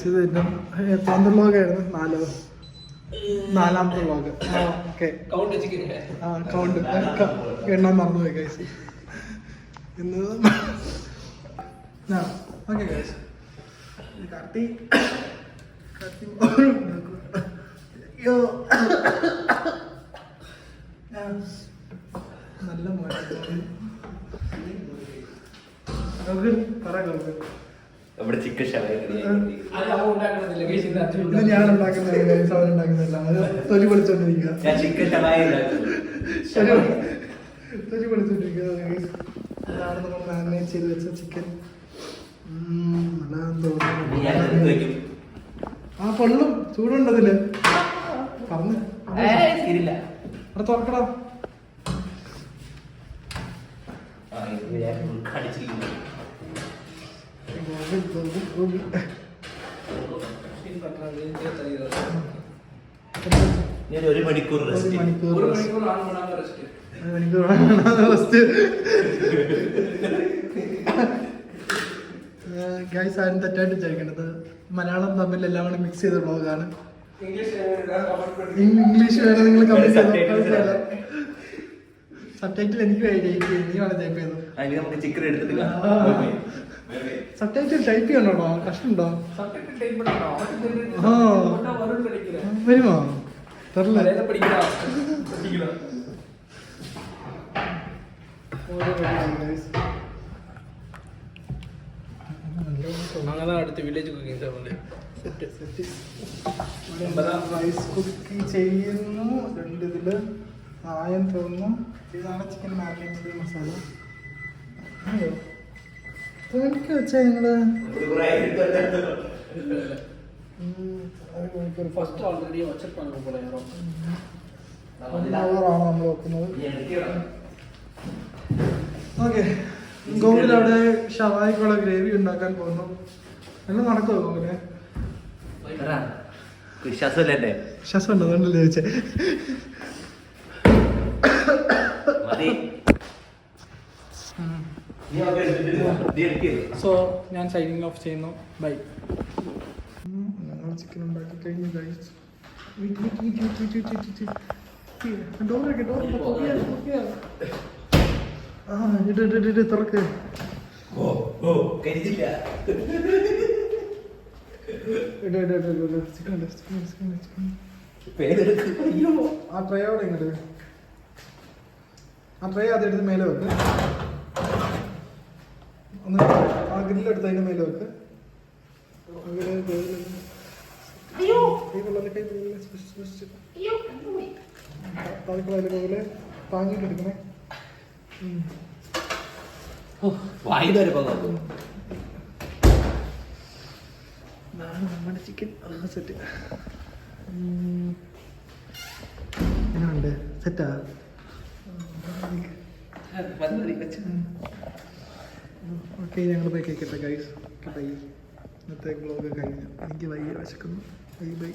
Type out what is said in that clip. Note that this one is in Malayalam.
ഗൈസ്, ഇത് എത്രാമത്തെ വ്ളോഗായിരുന്നു? നാലാമത്തെ വ്ളോഗ്. ഓക്കെ, കൗണ്ട് എണ്ണാൻ മറന്നുപോയി ഗൈസ്. ഇന്ന് ഓക്കെ ഗൈസ്, കത്തി നല്ല നമ്മുടെ ചിക്കൻ ഇത് ഞാൻ ഉണ്ടാക്കുന്നില്ല, അവരുണ്ടാക്കുന്നില്ല. അത് തൊലി പൊളിച്ചോണ്ടിരിക്കുക, തൊലി പൊളിച്ചോണ്ടിരിക്കുക. അതാണ് നമ്മൾ മാരിനേറ്റ് ചെയ്ത് വെച്ച ചിക്കൻ. ആ പൊള്ളും, ചൂടുണ്ടതില്. പറഞ്ഞു അവിടെ തുറക്കടാ. ഒരു മണിക്കൂർ റെസ്റ്റ്. ഗൈസ്, ആരും തെറ്റായിട്ട് വിചാരിക്കേണ്ടത്, മലയാളം തമ്മിൽ എല്ലാം കൂടി മിക്സ് ചെയ്ത വ്ളോഗാണ്. ഇംഗ്ലീഷ് വേണം നിങ്ങൾ കമന്റ് ചെയ്തോ. സബ്ടൈറ്റിൽ എനിക്ക് നീയാണ് ടൈപ്പ് ചെയ്തത്. സബ്ടൈറ്റിൽ ടൈപ്പ് ചെയ്യണോ? കഷ്ടമുണ്ടോ? വരുമോ? അങ്ങനെ അടുത്ത വില്ലേജ് കുക്കിംഗ് റൈസ് കുക്ക് ചെയ്യുന്നു. രണ്ടിതില് ആയം തോന്നുന്നു. ഇതാണ് ചിക്കൻ മാരിനേറ്റ് ചെയ്ത മസാല. എനിക്ക് വെച്ചാ നിങ്ങള് ഫസ്റ്റ് ഓൾറെഡി വച്ചിട്ടാണ് നമ്മൾ വെക്കുന്നത്. ഓക്കെ, ഗോകുൽ അവിടെ ഷവായിക്കുള്ള ഗ്രേവി ഉണ്ടാക്കാൻ പോകുന്നു. എല്ലാം നടക്കുമോ ഗോകുലെ? വിശ്വാസം ഉണ്ടോ? അതുകൊണ്ടല്ലേ ചോദിച്ചേ. സോ ഞാൻ സൈനിങ് ഓഫ് ചെയ്യുന്നു. ബൈ. ഞങ്ങൾ ചിക്കൻ ഉണ്ടാക്കി കഴിഞ്ഞു ഗൈസ്. തുറക്ക്. ആ ട്രയോടെ ഇങ്ങോട്ട്, ആ ട്രേ അതെടുത്ത് മേലെ വെക്ക്. ഒന്ന് ആ ഗ്രില്ലെടുത്ത് അതിൻ്റെ മേലെ വെക്ക്. പോലെ താങ്ങിട്ട് എടുക്കണേ. നമ്മുടെ ചിക്കൻ സെറ്റ് എങ്ങനെയുണ്ട്? സെറ്റാ? ഓക്കെ, ഞങ്ങൾ പോയി കേൾക്കട്ടെ ഗൈസ്. ബൈ. ഇന്നത്തെ വ്ളോഗ് കഴിഞ്ഞു. എനിക്ക് വയ്യ, വിശക്കുന്നു. Bye bye.